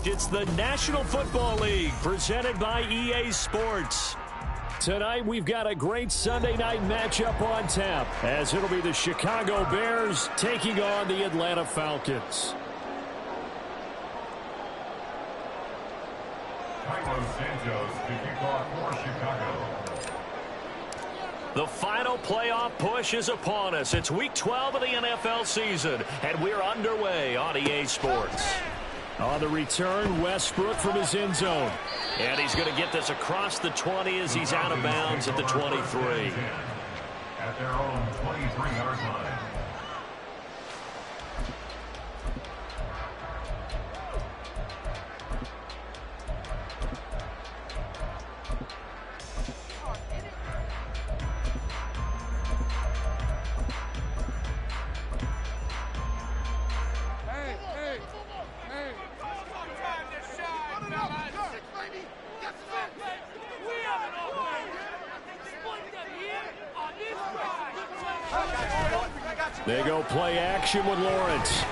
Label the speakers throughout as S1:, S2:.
S1: It's the National Football League presented by EA Sports. Tonight we've got a great Sunday night matchup on tap as it'll be the Chicago Bears taking on the Atlanta Falcons. The final playoff push is upon us. It's week 12 of the NFL season, and we're underway on EA Sports. On the return, Westbrook from his end zone. And he's going to get this across the 20 as he's out of bounds at the 23.
S2: At their own 23-yard line.
S1: They go play action with Lawrence. And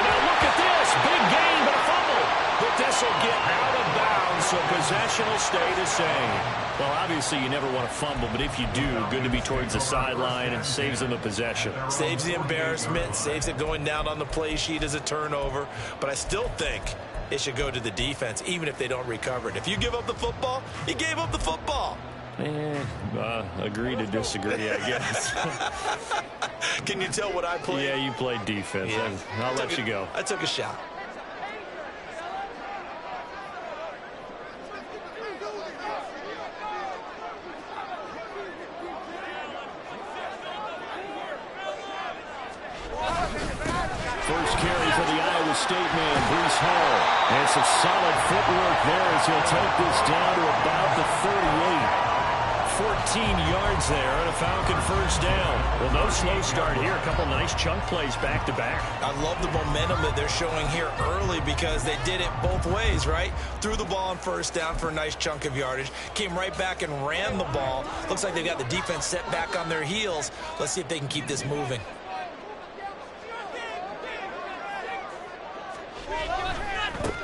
S1: now look at this. Big gain, but a fumble. But this will get out of bounds, so possession will stay the same. Well, obviously you never want to fumble, but if you do, good to be towards the sideline and saves them the possession.
S3: Saves the embarrassment, saves it going down on the play sheet as a turnover. But I still think it should go to the defense, even if they don't recover it. If you give up the football, you gave up the football.
S1: Agree to disagree, I guess.
S3: Can you tell what I played?
S1: Yeah, you played defense. Yeah. I'll let you go.
S3: I took a shot.
S1: First carry for the Iowa State man, Breece Hall. And some solid footwork there as he'll take this down to about the 38. 14 yards there and a Falcon first down. Well, no slow start here. A couple nice chunk plays back-to-back.
S3: I love the momentum that they're showing here early because they did it both ways, right? Threw the ball on first down for a nice chunk of yardage. Came right back and ran the ball. Looks like they got the defense set back on their heels. Let's see if they can keep this moving.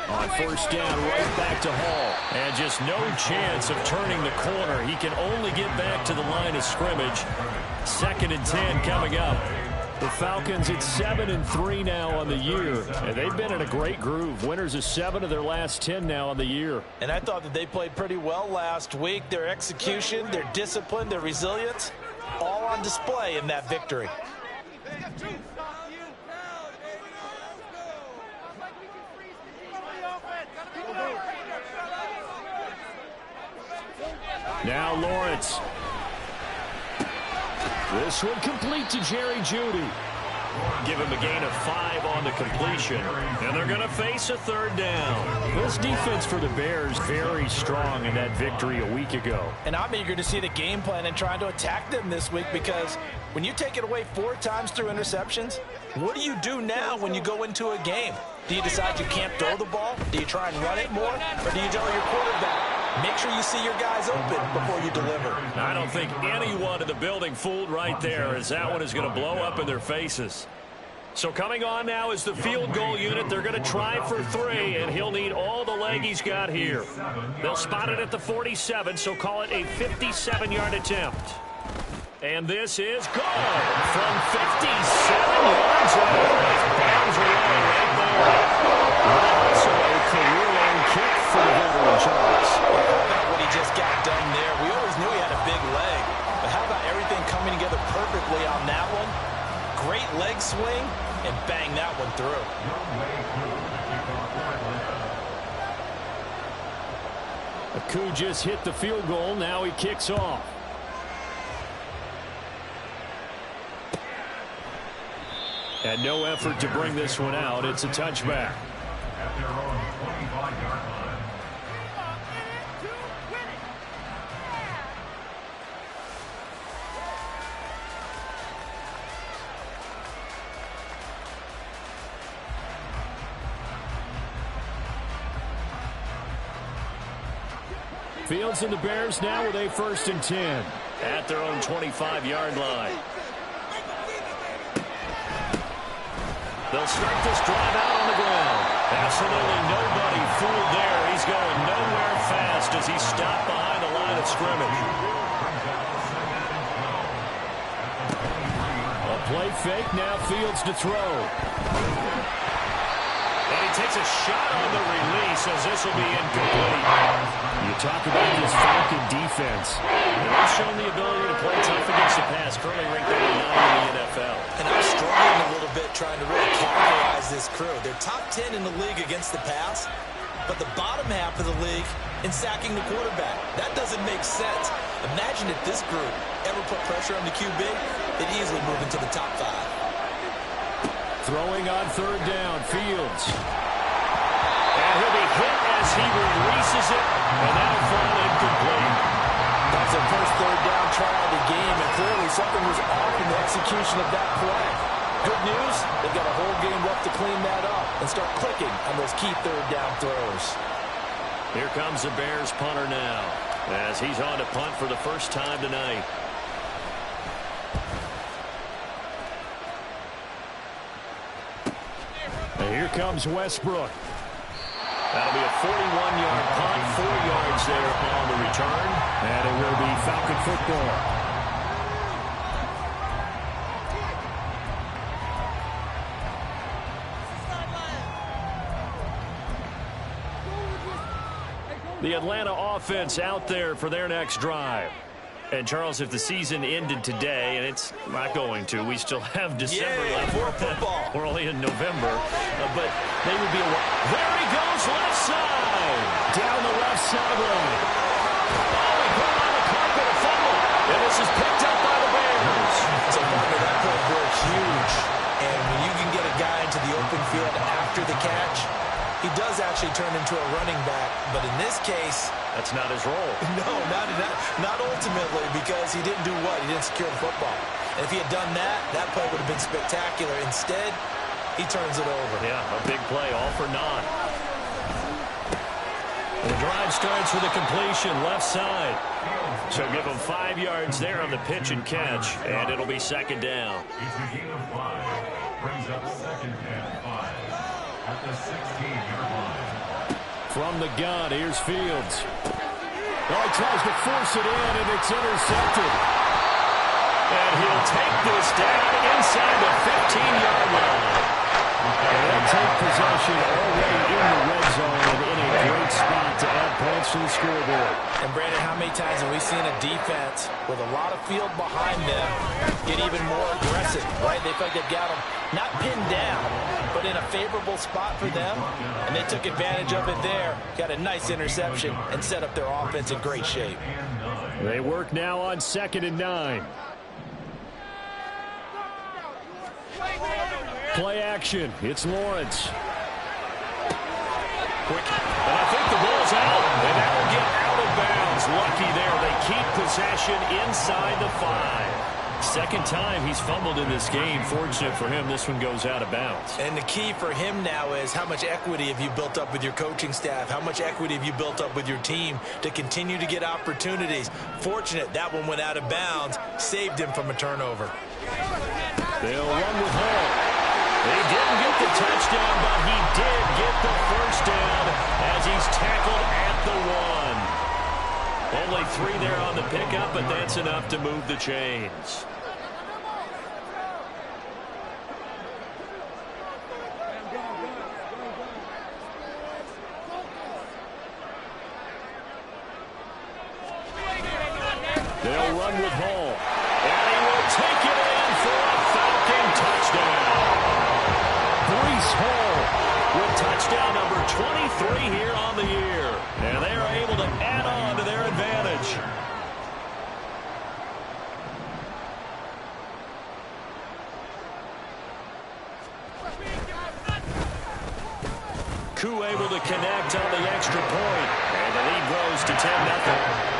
S1: On first down, right back to Hall. And just no chance of turning the corner. He can only get back to the line of scrimmage. 2nd and 10 coming up. The Falcons at 7-3 now on the year. And they've been in a great groove. Winners of 7 of their last 10 now on the year.
S3: And I thought that they played pretty well last week. Their execution, their discipline, their resilience, all on display in that victory.
S1: Now Lawrence. This one complete to Jerry Jeudy. Give him a gain of 5 on the completion. And they're going to face a 3rd down. This defense for the Bears very strong in that victory a week ago.
S3: And I'm eager to see the game plan and trying to attack them this week because when you take it away 4 times through interceptions, what do you do now when you go into a game? Do you decide you can't throw the ball? Do you try and run it more? Or do you tell your quarterback, make sure you see your guys open before you deliver?
S1: I don't think anyone in the building fooled right there as that one is going to blow up in their faces. So coming on now is the field goal unit. They're going to try for 3, and he'll need all the leg he's got here. They'll spot it at the 47, so call it a 57-yard attempt. And this is good from 57 yards out. Bounds away right there. Also a career-long kick for the veteran Giants.
S3: How about what he just got done there? We always knew he had a big leg, but how about everything coming together perfectly on that one? Great leg swing, and bang that one through.
S1: Aku just hit the field goal. Now he kicks off. And no effort to bring this one out. It's a touchback.
S2: At their own 25-yard line.
S1: Fields and the Bears now with a 1st and 10 at their own 25-yard line. They'll start this drive out on the ground. absolutely nobody fooled there. He's going nowhere fast as he stopped behind the line of scrimmage. A play fake, now Fields to throw. And he takes a shot on the release as this will be incomplete. You talk about this Falcon defense. They've shown the ability to play tough against the pass, currently ranked number 9 in the NFL.
S3: And I'm struggling a little bit trying to really categorize this crew. They're top 10 in the league against the pass, but the bottom half of the league in sacking the quarterback. That doesn't make sense. Imagine if this group ever put pressure on the QB, they'd easily move into the top 5.
S1: Throwing on third down, Fields. And he'll be hit as he releases it, and that'll fall incomplete.
S3: That's the first third down try of the game, and clearly something was off in the execution of that play. Good news, they've got a whole game left to clean that up and start clicking on those key third down throws.
S1: Here comes the Bears punter now, as he's on to punt for the first time tonight. And here comes Westbrook. That'll be a 41-yard punt, 4 yards there on the return, and it will be Falcon football. The Atlanta offense out there for their next drive. And, Charles, if the season ended today, and it's not going to, we still have December left.
S3: More football.
S1: We're only in November. But they would be a... There he goes, left side. Down the left sideline. Oh, he put on the carpet, a fumble. And this is picked up by the Bears.
S3: So, partner, that play broke huge. And when you can get a guy into the open field after the catch, he does actually turn into a running back. But in this case...
S1: That's not his role.
S3: No, not ultimately, because he didn't do what? He didn't secure the football. And if he had done that, that play would have been spectacular. Instead, he turns it over.
S1: Yeah, a big play, all for naught. The drive starts with a completion, left side. So give him 5 yards there on the pitch and catch, and it'll be second down.
S2: It's a gain of 5. Brings up second and 5 at the 16-yard line.
S1: From the gun, here's Fields. Oh, he tries to force it in, and it's intercepted. And he'll take this down inside the 15-yard line. And they'll take possession already in the red zone and in a great spot to add points to the scoreboard.
S3: And, Brandon, how many times have we seen a defense with a lot of field behind them get even more aggressive, right? They feel like they've got them not pinned down, but in a favorable spot for them, and they took advantage of it there, got a nice interception, and set up their offense in great shape.
S1: They work now on 2nd and 9. Play action. It's Lawrence. Quick. And I think the ball's out. And that will get out of bounds. Lucky there. They keep possession inside the 5. Second time he's fumbled in this game. Fortunate for him, this one goes out of bounds.
S3: And the key for him now is how much equity have you built up with your coaching staff? How much equity have you built up with your team to continue to get opportunities? Fortunate that one went out of bounds, saved him from a turnover.
S1: They'll run with Hall. He didn't get the touchdown, but he did get the first down as he's tackled at the 1. Only 3 there on the pickup, but that's enough to move the chains. They'll run with Hall. And he will take it in for a Falcon touchdown. Breece Hall with touchdown number 23 here on the year. And they are able to add on to their advantage. Koo able to connect on the extra point. And the lead grows to 10-0.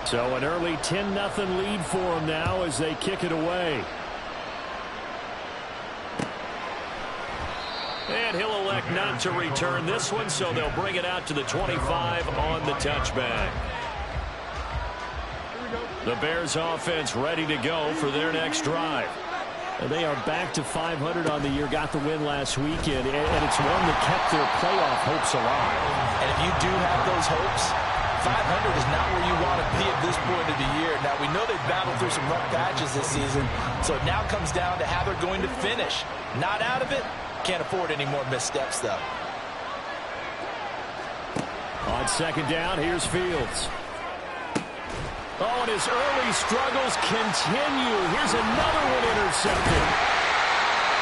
S1: So an early 10-0 lead for them now as they kick it away. And he'll elect not to return this one, so they'll bring it out to the 25 on the touchback. The Bears offense ready to go for their next drive. They are back to 500 on the year, got the win last weekend, and it's one that kept their playoff hopes alive.
S3: And if you do have those hopes, 500 is not where you want to be at this point of the year. Now, we know they've battled through some rough patches this season, so it now comes down to how they're going to finish. Not out of it. Can't afford any more missteps, though.
S1: On second down, here's Fields. Oh, and his early struggles continue. Here's another one intercepted.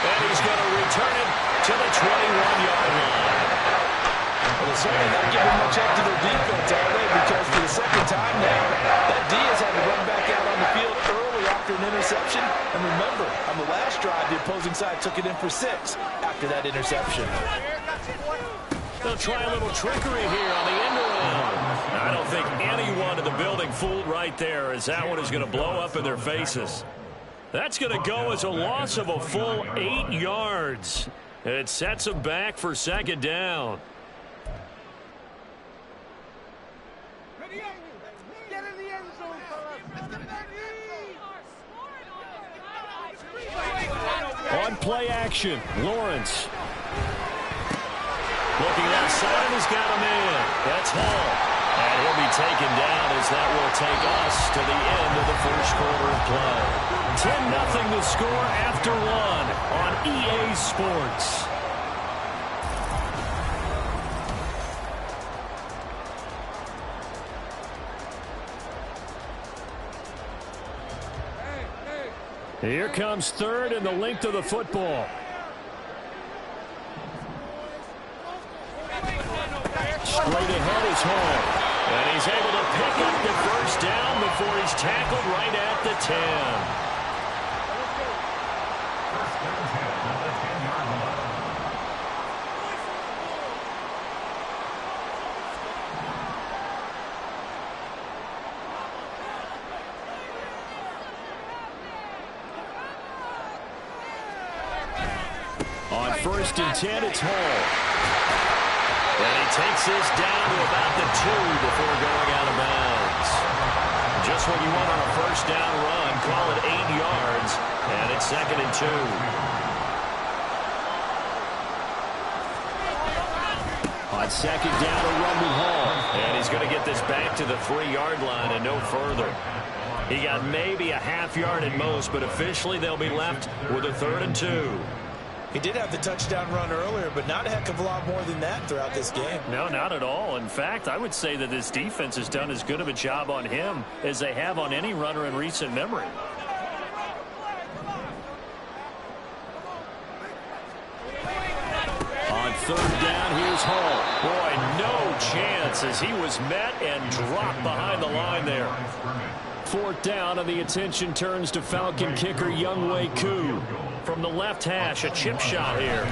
S1: And he's going to return it to the 21-yard line.
S3: Well, they're certainly not giving much up to their defense, are they? Because for the second time now, that D has had to run back out on the field early after an interception. And remember, on the last drive, the opposing side took it in for 6 after that interception.
S1: They'll try a little trickery here on the end around. I don't think anyone in the building fooled right there, as that one is going to blow up in their faces. That's going to go as a loss of a full 8 yards. It sets them back for second down. On play action, Lawrence. Looking outside, he's got a man. That's Hall. And he'll be taken down as that will take us to the end of the first quarter of play. 10-0 the score after 1 on EA Sports. Here comes third and the length of the football. Straight ahead is Hall. And he's able to pick up the first down before he's tackled right at the 10. On first and 10, it's Hall. And he takes this down to about the 2 before going out of bounds. Just what you want on a first down run. Call it 8 yards. And it's second and 2. On second down, a run with Hall. And he's going to get this back to the 3-yard line and no further. He got maybe a half yard at most, but officially they'll be left with a 3rd and 2.
S3: He did have the touchdown run earlier, but not a heck of a lot more than that throughout this game.
S1: No, not at all. In fact, I would say that this defense has done as good of a job on him as they have on any runner in recent memory. On third down, here's Hall. Boy, no chance as he was met and dropped behind the line there. Fourth down, and the attention turns to Falcon kicker Younghoe Koo. From the left hash, a chip shot here.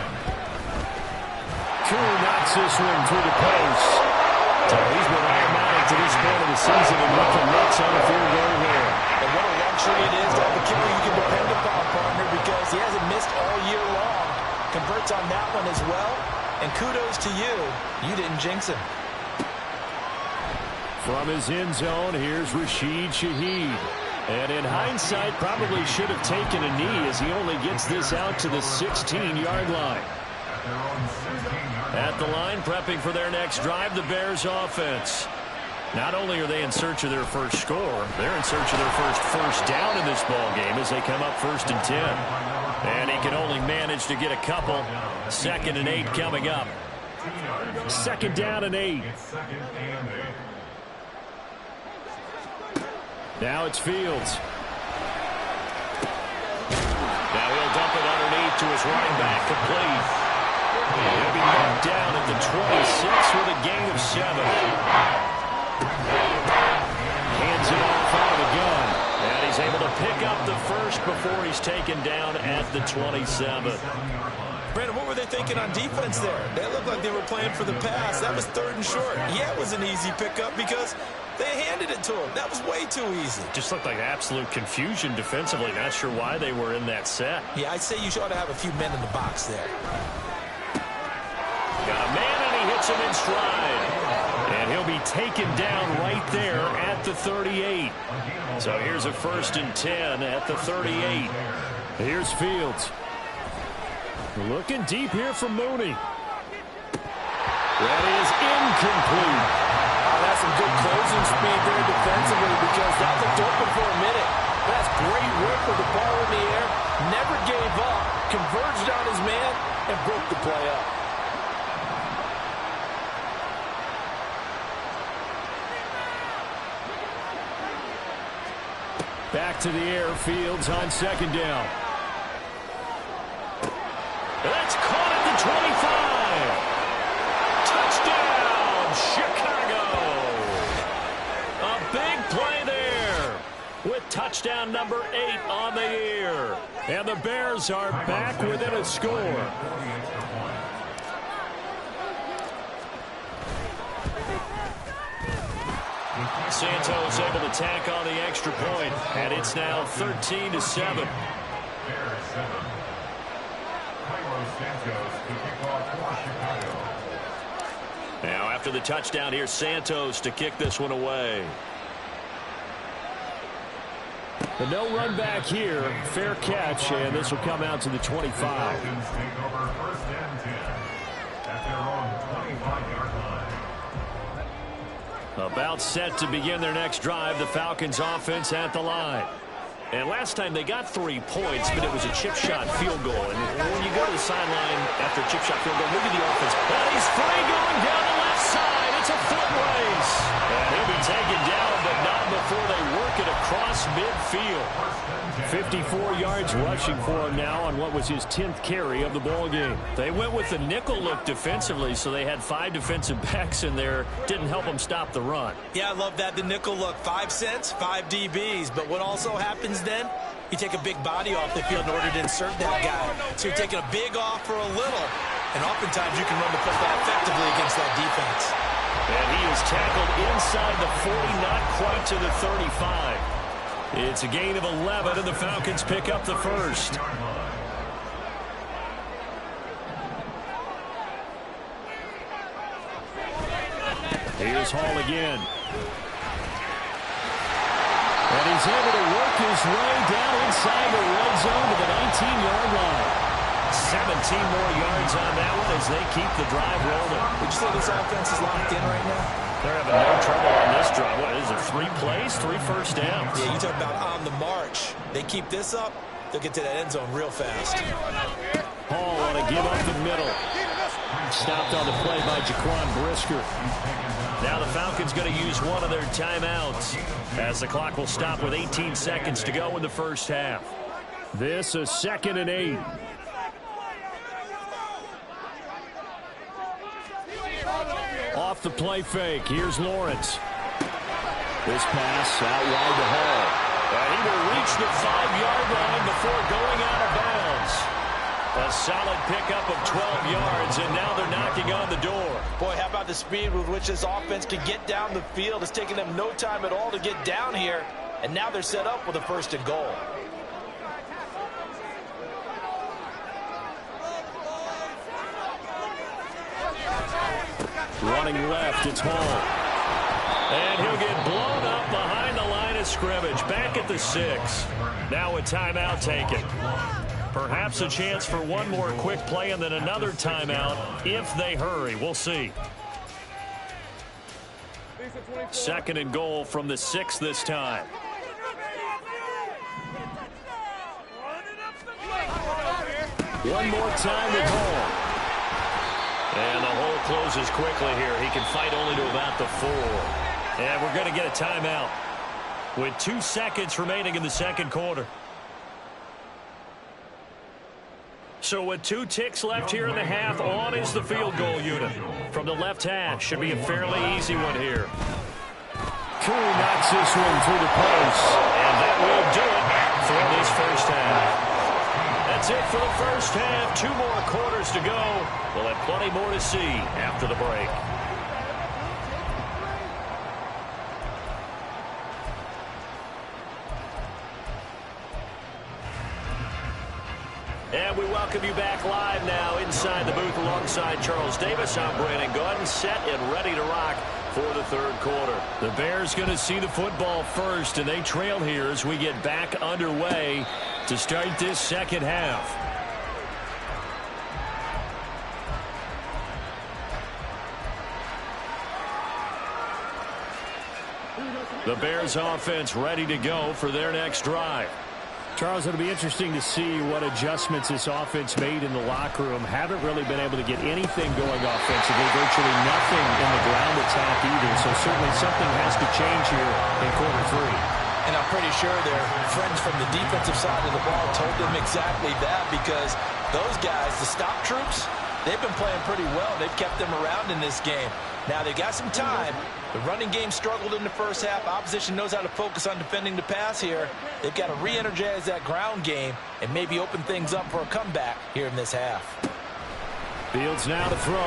S1: Koo knocks this one through the post. So he's been automatic to this point of the season and looking nuts on the field goal here.
S3: And what a luxury it is to have a kicker you can depend upon, partner, because he hasn't missed all year long. Converts on that one as well. And kudos to you. You didn't jinx him.
S1: From his end zone, here's Rashid Shaheed. And in hindsight, probably should have taken a knee as he only gets this out to the 16-yard line. At the line, prepping for their next drive, the Bears offense. Not only are they in search of their first score, they're in search of their first down in this ball game as they come up 1st and 10. And he can only manage to get a couple. 2nd and 8 coming up. 2nd down and 8. Now it's Fields. Now he'll dump it underneath to his running back, complete. He'll be knocked down at the 26 with a gain of 7. Hands it off out of the gun. And he's able to pick up the first before he's taken down at the 27.
S3: Brandon, what were they thinking on defense there? They looked like they were playing for the pass. That was 3rd and short. Yeah, it was an easy pickup because They handed it to him. That was way too easy.
S1: Just looked like absolute confusion defensively. Not sure why they were in that set.
S3: Yeah, I'd say you ought to have a few men in the box there.
S1: Got a man, and he hits him in stride. And he'll be taken down right there at the 38. So here's a 1st and 10 at the 38. Here's Fields. Looking deep here for Mooney. That is incomplete.
S3: That's some good closing speed there defensively because that looked open for a minute. That's great work with the ball in the air. Never gave up. Converged on his man and broke the play up.
S1: Back to the air. Fields on 2nd down. That's caught at the 25. Touchdown, Chicago. A big play there with touchdown number 8 on the year. And the Bears are back within a score. Santos able to tack on the extra point, and it's now 13-7. Now after the touchdown, here's Santos to kick this one away. But no run back here. Fair catch, and this will come out to the 25. About set to begin their next drive. The Falcons offense at the line. And last time they got 3 points, but it was a chip shot field goal. And when you go to the sideline after a chip shot field goal, look at the offense. But he's free going down the left side. It's a foot race. And he'll be taken down, but not before they work it across midfield. 54 yards rushing for him now on what was his 10th carry of the ball game. They went with the nickel look defensively, so they had 5 defensive backs in there. Didn't help them stop the run.
S3: Yeah, I love that, the nickel look. 5 cents, 5 DBs. But what also happens then? You take a big body off the field in order to insert that guy. So you're taking a big off for a little. And oftentimes you can run the football effectively against that defense.
S1: And he is tackled inside the 40, not quite to the 35. It's a gain of 11, and the Falcons pick up the first. Here's Hall again. And he's able to work his way down inside the red zone to the 19-yard line. 17 more yards on that one as they keep the drive rolling.
S3: Would you say this offense is locked in right now?
S1: They're having no trouble on this drive. What is it, 3 plays, 3 first downs?
S3: Yeah, you talk about on the march. They keep this up, they'll get to that end zone real fast.
S1: Hall want to give up the middle. Stopped on the play by Jaquan Brisker. Now the Falcons going to use one of their timeouts as the clock will stop with 18 seconds to go in the first half. This is 2nd and 8. Off the play fake. Here's Lawrence. This pass out wide to Hall. And he will reach the 5-yard line before going out of bounds. A solid pickup of 12 yards, and now they're knocking on the door.
S3: Boy, how about the speed with which this offense can get down the field? It's taken them no time at all to get down here, and now they're set up with a 1st and goal.
S1: Running left, it's Hall. And he'll get blown up behind the line of scrimmage. Back at the 6. Now a timeout taken. Perhaps a chance for one more quick play and then another timeout if they hurry. We'll see. 2nd and goal from the 6 this time. One more time with Hall. And the hole closes quickly here. He can fight only to about the 4. And we're going to get a timeout with 2 seconds remaining in the 2nd quarter. So with 2 ticks left here in the half, on is the field goal unit. From the left hash, should be a fairly easy one here. Curry knocks this one through the post. And that will do it for this first half. That's it for the first half. 2 more quarters to go. We'll have plenty more to see after the break. And we welcome you back live now inside the booth alongside Charles Davis. I'm Brandon Gaudin, set and ready to rock for the third quarter. The Bears going to see the football first, and they trail here as we get back underway to start this second half. The Bears offense ready to go for their next drive.
S4: Charles, it'll be interesting to see what adjustments this offense made in the locker room. Haven't really been able to get anything going offensively, virtually nothing in the ground attack either. So certainly something has to change here in quarter three.
S3: And I'm pretty sure their friends from the defensive side of the ball told them exactly that, because those guys, the stop troops, they've been playing pretty well. They've kept them around in this game. Now they've got some time. The running game struggled in the first half. Opposition knows how to focus on defending the pass here. They've got to re-energize that ground game and maybe open things up for a comeback here in this half.
S4: Fields now to throw.
S1: A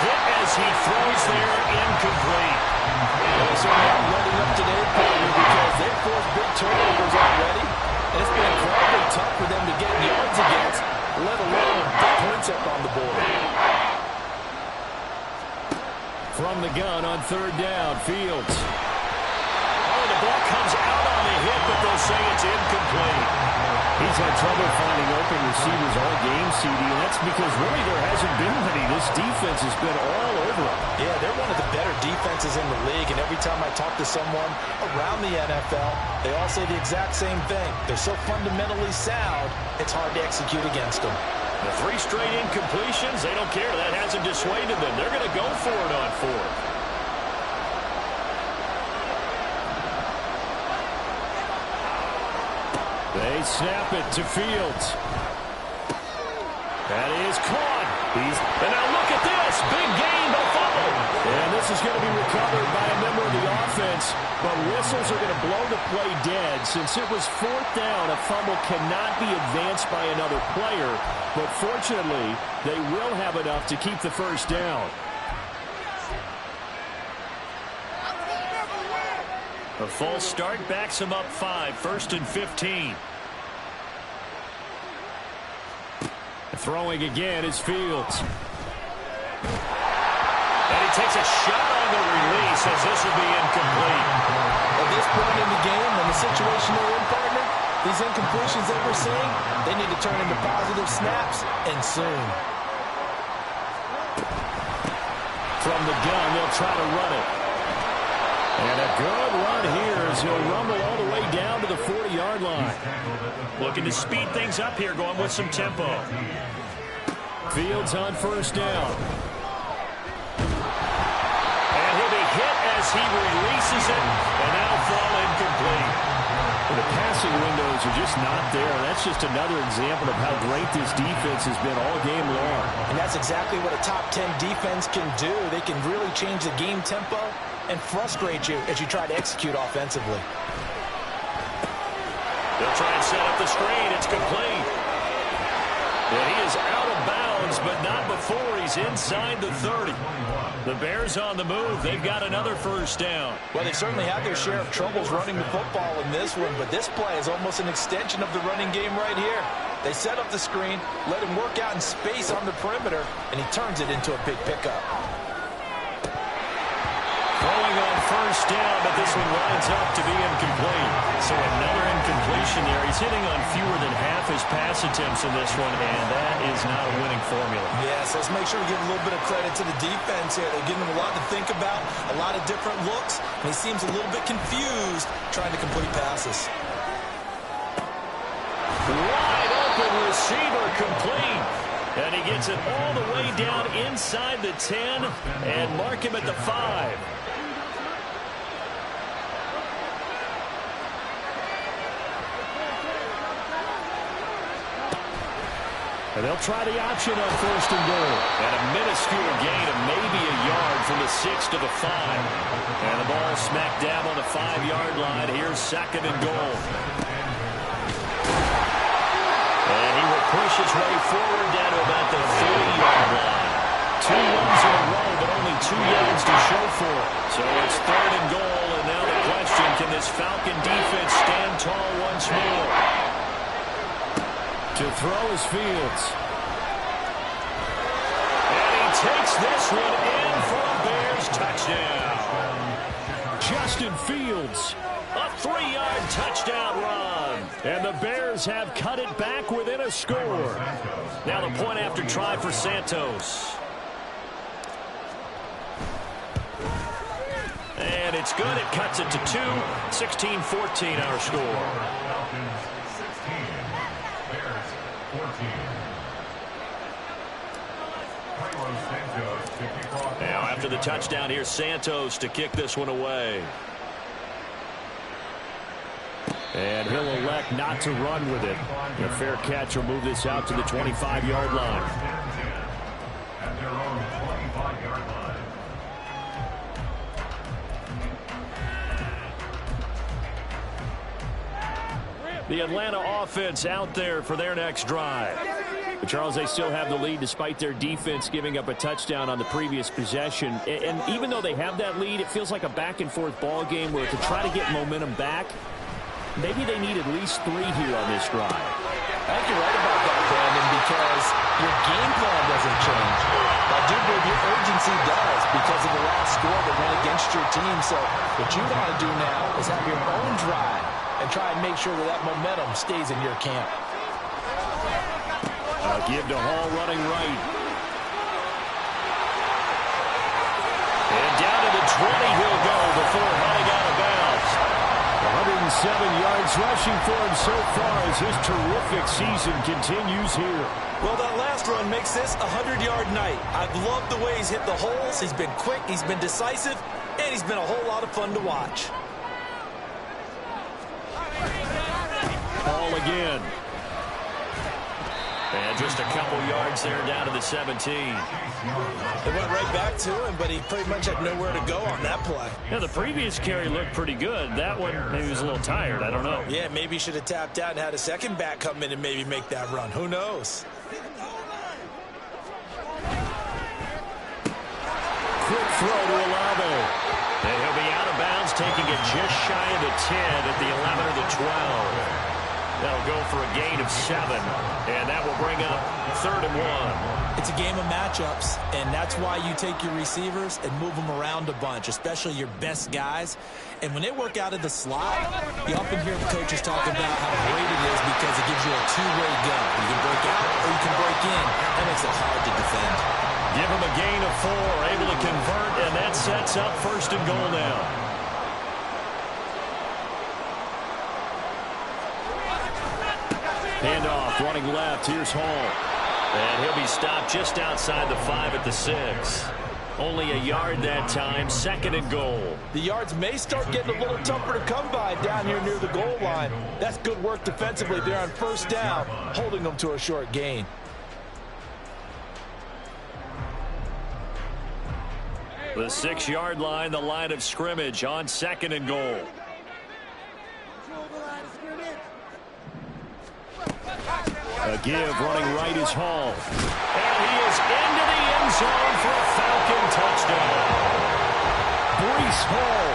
S1: hit as he throws there, incomplete.
S3: Well, so not running up to their partner because they've forced big turnovers already. And it's been incredibly tough for them to get yards against, let alone put points up on the board.
S4: From the gun on third down, Fields.
S1: Oh, the ball comes out on the hit, but they'll say it's incomplete.
S4: He's had trouble finding open receivers all game, CD, and that's because really there hasn't been many. This defense has been all over him.
S3: Yeah, they're one of the better defenses in the league, and every time I talk to someone around the NFL, they all say the exact same thing. They're so fundamentally sound, it's hard to execute against them.
S1: The 3 straight incompletions, they don't care. That hasn't dissuaded them. They're going to go for it on 4th.
S4: They snap it to Fields. That is caught.
S1: And now look at this. Big gain, but fumble.
S4: And this is going to be recovered by a member of the offense. But whistles are going to blow the play dead. Since it was 4th down, a fumble cannot be advanced by another player. But fortunately, they will have enough to keep the first down.
S1: A false start backs him up 5, 1st and 15.
S4: Throwing again is Fields.
S1: And he takes a shot on the release as this will be incomplete.
S3: At this point in the game, in the situation they're in, partner, these incompletions that we're seeing, they need to turn into positive snaps, and soon.
S4: From the gun, they'll try to run it. And a good run here as he'll rumble all the way down to the 40-yard line.
S1: Looking to speed things up here, going with some tempo.
S4: Fields on first down.
S1: And he'll be hit as he releases it, and that'll fall incomplete.
S4: The passing windows are just not there. That's just another example of how great this defense has been all game long.
S3: And that's exactly what a top 10 defense can do. They can really change the game tempo and frustrate you as you try to execute offensively.
S1: They'll try and set up the screen. It's complete. And he is out of bounds, but not before he's inside the 30. The Bears on the move. They've got another first down.
S3: Well, they've certainly had their share of troubles running the football in this one, but this play is almost an extension of the running game right here. They set up the screen, let him work out in space on the perimeter, and he turns it into a big pickup.
S1: Throwing on first down, but this one winds up to be incomplete. So another incompletion there. He's hitting on fewer than half his pass attempts in this one, and that is not a winning formula.
S3: Yes, let's make sure we give a little bit of credit to the defense here. They're giving him a lot to think about, a lot of different looks, and he seems a little bit confused trying to complete passes.
S1: Wide open receiver, complete. And he gets it all the way down inside the 10 and mark him at the 5.
S4: And they'll try the option on first and goal.
S1: And a minuscule gain of maybe a yard from the 6 to the 5. And the ball smack dab on the 5-yard line. Here's 2nd and goal. And he will push his way forward down to about the 30-yard line. 2 runs in a row, but only 2 yards to show for it. So it's 3rd and goal, and now the question, can this Falcon defense stand tall once more?
S4: To throw is Fields.
S1: And he takes this one in for a Bears touchdown.
S4: Justin Fields.
S1: A 3-yard touchdown run.
S4: And the Bears have cut it back within a score.
S1: Now the point after try for Santos. And it's good. It cuts it to 2. 16-14 our score. Now after the touchdown, here's Santos to kick this one away.
S4: And he'll elect not to run with it. A fair catch will move this out to the 25-yard line.
S2: At their own 25-yard line.
S1: The Atlanta offense out there for their next drive.
S4: But Charles, they still have the lead despite their defense giving up a touchdown on the previous possession. And even though they have that lead, it feels like a back-and-forth ball game where to try to get momentum back, maybe they need at least 3 here on this drive.
S3: I think you're right about that, Brandon, because your game plan doesn't change. I do believe your urgency does because of the last score that went against your team. So what you want to do now is have your own drive and try and make sure that momentum stays in your camp.
S4: Give to Hall running right.
S1: And down to the 20 he'll go before heading out of bounds.
S4: 107 yards rushing for him so far as his terrific season continues here.
S5: Well, that last run makes this a 100-yard night. I've loved the way he's hit the holes. He's been quick, he's been decisive, and he's been a whole lot of fun to watch.
S4: Hall again.
S1: And just a couple yards there down to the 17.
S5: It went right back to him, but he pretty much had nowhere to go on that play.
S1: Yeah, the previous carry looked pretty good. That one, maybe he was a little tired. I don't know.
S5: Yeah, maybe he should have tapped out and had a second back come in and maybe make that run. Who knows?
S4: Quick throw to Olave.
S1: And he'll be out of bounds, taking it just shy of the 10 at the 11 or the 12. That'll go for a gain of 7, and that will bring up 3rd and 1.
S5: It's a game of matchups, and that's why you take your receivers and move them around a bunch, especially your best guys. And when they work out of the slot, you often hear coaches talk about how great it is because it gives you a two-way go. You can break out or you can break in. That makes it hard to defend.
S1: Give him a gain of 4, able to convert, and that sets up 1st and goal now.
S4: Handoff, running left. Here's Hall.
S1: And he'll be stopped just outside the 5 at the 6. Only a yard that time, 2nd and goal.
S3: The yards may start getting a little tougher to come by down here near the goal line. That's good work defensively there on 1st down, holding them to a short gain.
S1: The 6-yard line, the line of scrimmage on 2nd and goal.
S4: A give, running right is Hall.
S1: And he is into the end zone for a Falcon touchdown.
S4: Breece Hall.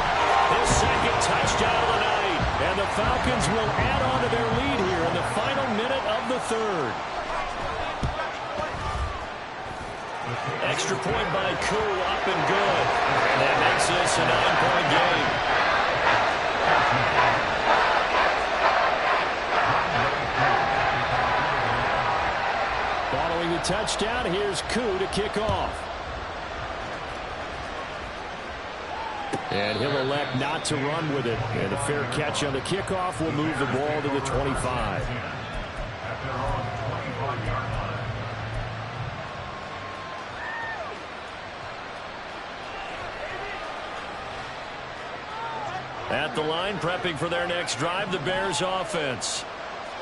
S1: His 2nd touchdown of the night.
S4: And the Falcons will add on to their lead here in the final minute of the 3rd.
S1: Extra point by Koo, up and good. And that makes this a 9-point game.
S4: Following the touchdown, here's Koo to kick off. And he'll elect not to run with it. And a fair catch on the kickoff will move the ball to the 25.
S2: At their own 25-yard line.
S1: At the line, prepping for their next drive, the Bears offense.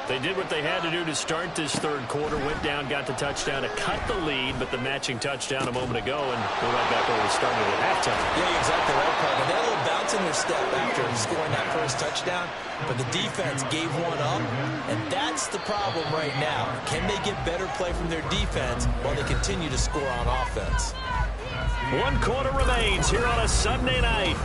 S1: They did what they had to do to start this 3rd quarter, went down, got the touchdown to cut the lead, but the matching touchdown a moment ago, and we're right back where we started at halftime.
S5: Yeah, you're exactly right, Parker. They had a little bounce in their step after scoring that 1st touchdown, but the defense gave one up, and that's the problem right now. Can they get better play from their defense while they continue to score on offense?
S1: 1 quarter remains here on a Sunday night.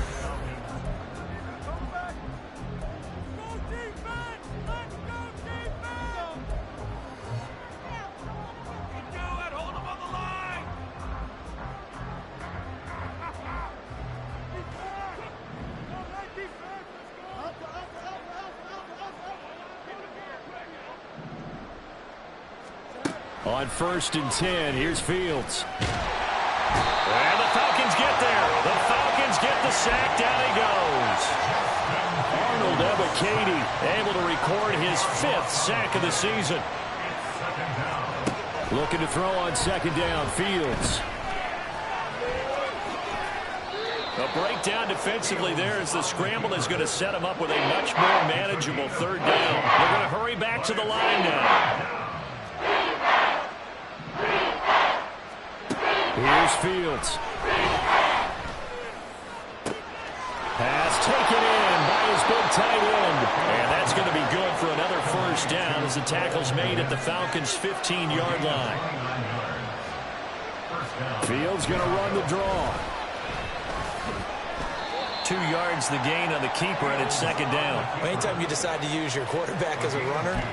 S4: On 1st and 10, here's Fields.
S1: And the Falcons get there. The Falcons get the sack. Down he goes. Arnold Ebiketie able to record his 5th sack of the season.
S4: Looking to throw on 2nd down. Fields.
S1: A breakdown defensively there as the scramble is going to set him up with a much more manageable 3rd down. They're going to hurry back to the line now.
S4: Here's Fields. Pass taken in by his big tight end.
S1: And that's going to be good for another 1st down as the tackle's made at the Falcons' 15-yard line.
S4: Fields going to run the draw.
S1: 2 yards the gain on the keeper, and it's 2nd down.
S3: Anytime you decide to use your quarterback as a runner,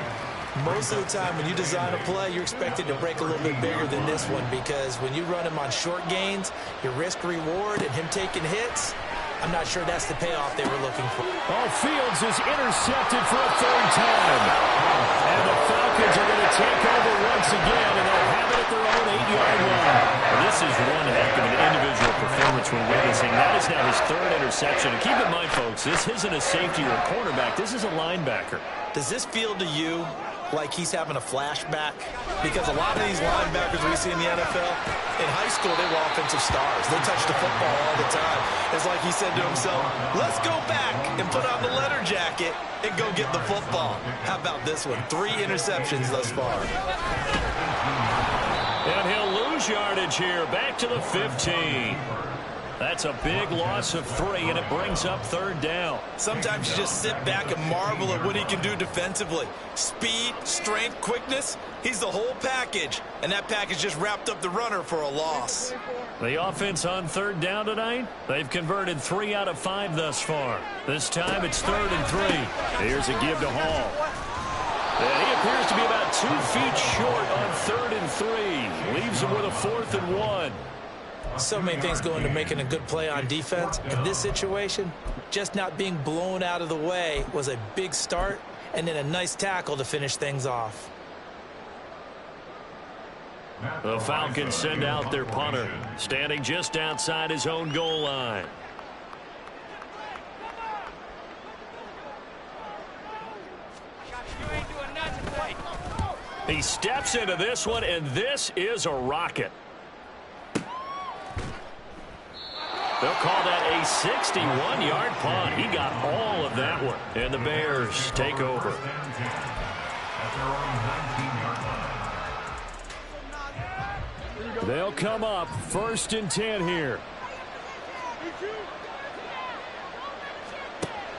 S3: most of the time when you design a play, you're expected to break a little bit bigger than this one, because when you run him on short gains, your risk-reward and him taking hits, I'm not sure that's the payoff they were looking for.
S4: Oh, Fields is intercepted for a 3rd time. And the Falcons are going to take over once again, and they'll have it at their own 8-yard line.
S1: Well, this is one heck of an individual performance we're witnessing. That is now his 3rd interception. And keep in mind, folks, this isn't a safety or a cornerback. This is a linebacker.
S3: Does this feel to you like he's having a flashback? Because a lot of these linebackers we see in the NFL, in high school, they were offensive stars. They touched the football all the time. It's like he said to himself, let's go back and put on the leather jacket and go get the football. How about this one? 3 interceptions thus far.
S1: And he'll lose yardage here. Back to the 15. That's a big loss of 3, and it brings up 3rd down.
S3: Sometimes you just sit back and marvel at what he can do defensively. Speed, strength, quickness, he's the whole package. And that package just wrapped up the runner for a loss.
S1: The offense on 3rd down tonight, they've converted 3 out of 5 thus far. This time it's 3rd and 3.
S4: Here's a give to Hall.
S1: And he appears to be about 2 feet short on 3rd and 3. Leaves him with a 4th and 1.
S3: So many things go into making a good play on defense. In this situation, just not being blown out of the way was a big start, and then a nice tackle to finish things off.
S1: The Falcons send out their punter, standing just outside his own goal line. He steps into this one, and this is a rocket. They'll call that a 61-yard punt. He got all of that one. And the Bears take over.
S4: They'll come up 1st and 10 here.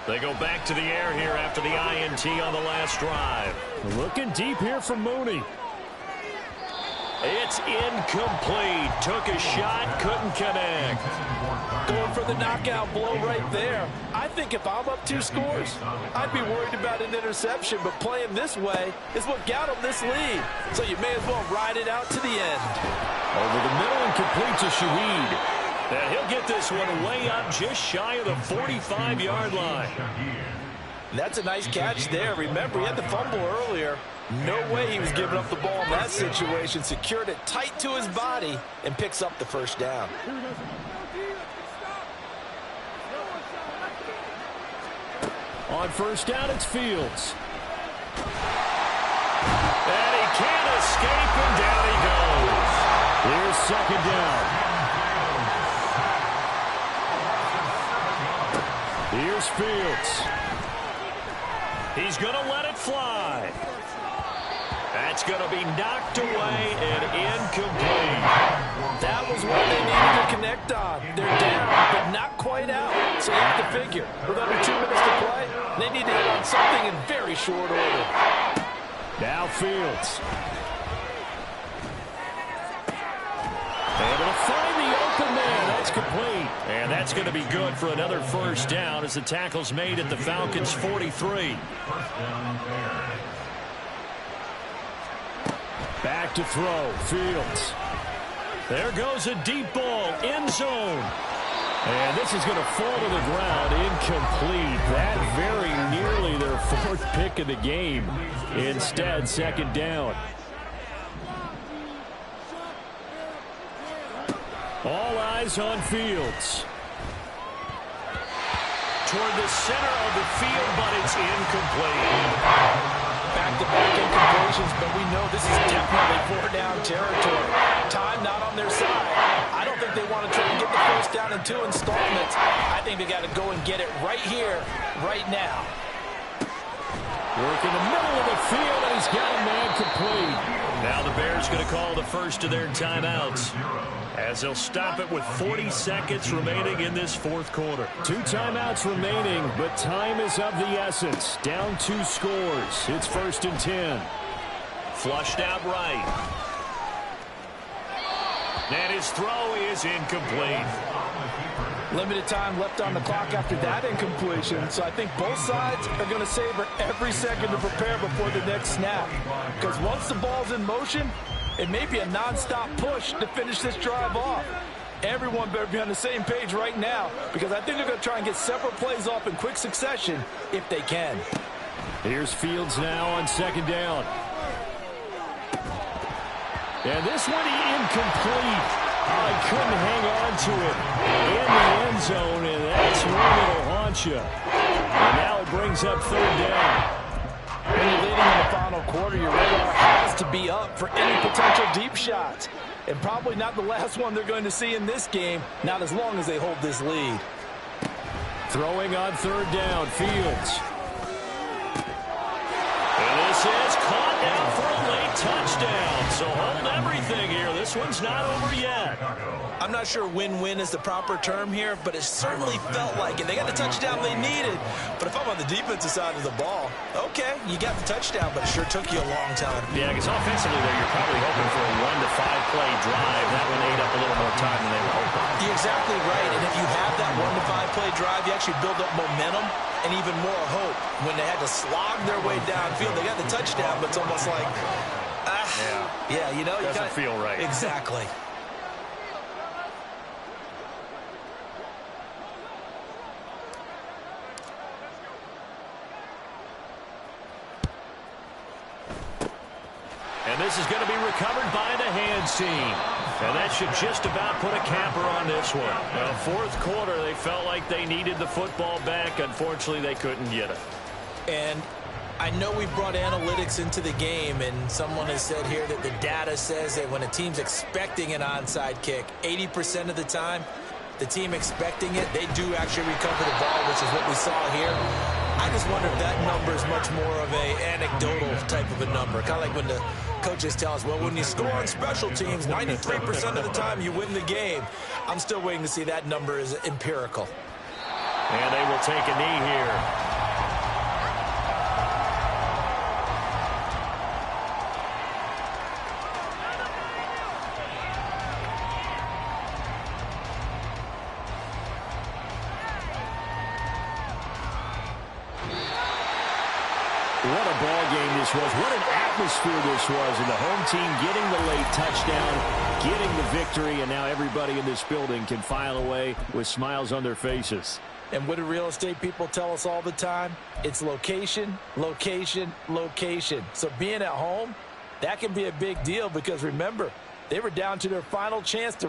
S1: They go back to the air here after the INT on the last drive.
S4: Looking deep here from Mooney.
S1: It's incomplete. Took a shot, couldn't connect.
S3: Going for the knockout blow right there. I think if I'm up 2 scores, I'd be worried about an interception, but playing this way is what got him this lead. So you may as well ride it out to the end.
S4: Over the middle and complete to Shaheed.
S1: And he'll get this one way up just shy of the 45-yard line.
S3: That's a nice catch there. Remember, he had the fumble earlier. No way he was giving up the ball in that situation. Secured it tight to his body and picks up the 1st down.
S4: On 1st down, it's Fields.
S1: And he can't escape, and down he goes.
S4: Here's 2nd down. Here's Fields.
S1: He's going to let it fly. That's going to be knocked away and incomplete.
S3: That was what they needed to connect on. They're down, but not quite out. So you have to figure, with under 2 minutes to play, they need to hit on something in very short order.
S4: Now Fields. And it'll find the open man. That's complete.
S1: And that's going to be good for another 1st down as the tackle's made at the Falcons' 43.
S4: Back to throw. Fields.
S1: There goes a deep ball. End zone.
S4: And this is going to fall to the ground. Incomplete. That very nearly their 4th pick of the game. Instead, 2nd down. All eyes on Fields.
S1: Toward the center of the field, but it's incomplete.
S3: Back-to-back incompletions, but we know this is definitely four-down territory. Time not on their side. I don't think they want to try and get the first down in 2 installments. I think they got to go and get it right here, right now.
S4: Work in the middle of the field, and he's got a man complete.
S1: Now the Bears going to call the first of their timeouts, as they'll stop it with 40 seconds remaining in this fourth quarter.
S4: 2 timeouts remaining, but time is of the essence. Down 2 scores. It's 1st and 10.
S1: Flushed out right. And his throw is incomplete.
S3: Limited time left on the clock after that incompletion, so I think both sides are going to savor every second to prepare before the next snap. Because once the ball's in motion, it may be a non-stop push to finish this drive off. Everyone better be on the same page right now, because I think they're going to try and get several plays off in quick succession if they can.
S4: Here's Fields now on 2nd down. And this one incomplete. I couldn't hang on to it in the end zone, and that's one that'll haunt you. And now it brings up 3rd down.
S3: When you're leading in the final quarter, your radar has to be up for any potential deep shots. And probably not the last one they're going to see in this game, not as long as they hold this lead.
S4: Throwing on 3rd down, Fields.
S1: And this is caught down for a late touchdown. So hold everything here. This one's not over yet.
S3: I'm not sure win-win is the proper term here, but it certainly felt like it. They got the touchdown they needed. But if I'm on the defensive side of the ball, okay, you got the touchdown, but it sure took you a long time.
S1: Yeah, because offensively there, you're probably hoping for a 1 to 5 play drive. That one ate up a little more time than they were hoping.
S3: You're exactly right. And if you have that 1 to 5 play drive, you actually build up momentum and even more hope. When they had to slog their way downfield, they got the touchdown, but it's almost like, yeah, you know, you
S1: doesn't feel right.
S3: Exactly.
S1: And this is going to be recovered by the hands team. And that should just about put a capper on this one. Well, 4th quarter, they felt like they needed the football back. Unfortunately, they couldn't get it.
S3: And I know we brought analytics into the game, and someone has said here that the data says that when a team's expecting an onside kick, 80% of the time, the team expecting it, they do actually recover the ball, which is what we saw here. I just wonder if that number is much more of a anecdotal type of a number. Kind of like when the coaches tell us, well, when you score on special teams, 93% of the time you win the game. I'm still waiting to see that number is empirical.
S1: And they will take a knee here.
S4: What a ball game this was. What an atmosphere this was. And the home team getting the late touchdown, getting the victory, and now everybody in this building can file away with smiles on their faces.
S3: And what do real estate people tell us all the time? It's location, location, location. So being at home, that can be a big deal because, remember, they were down to their final chance to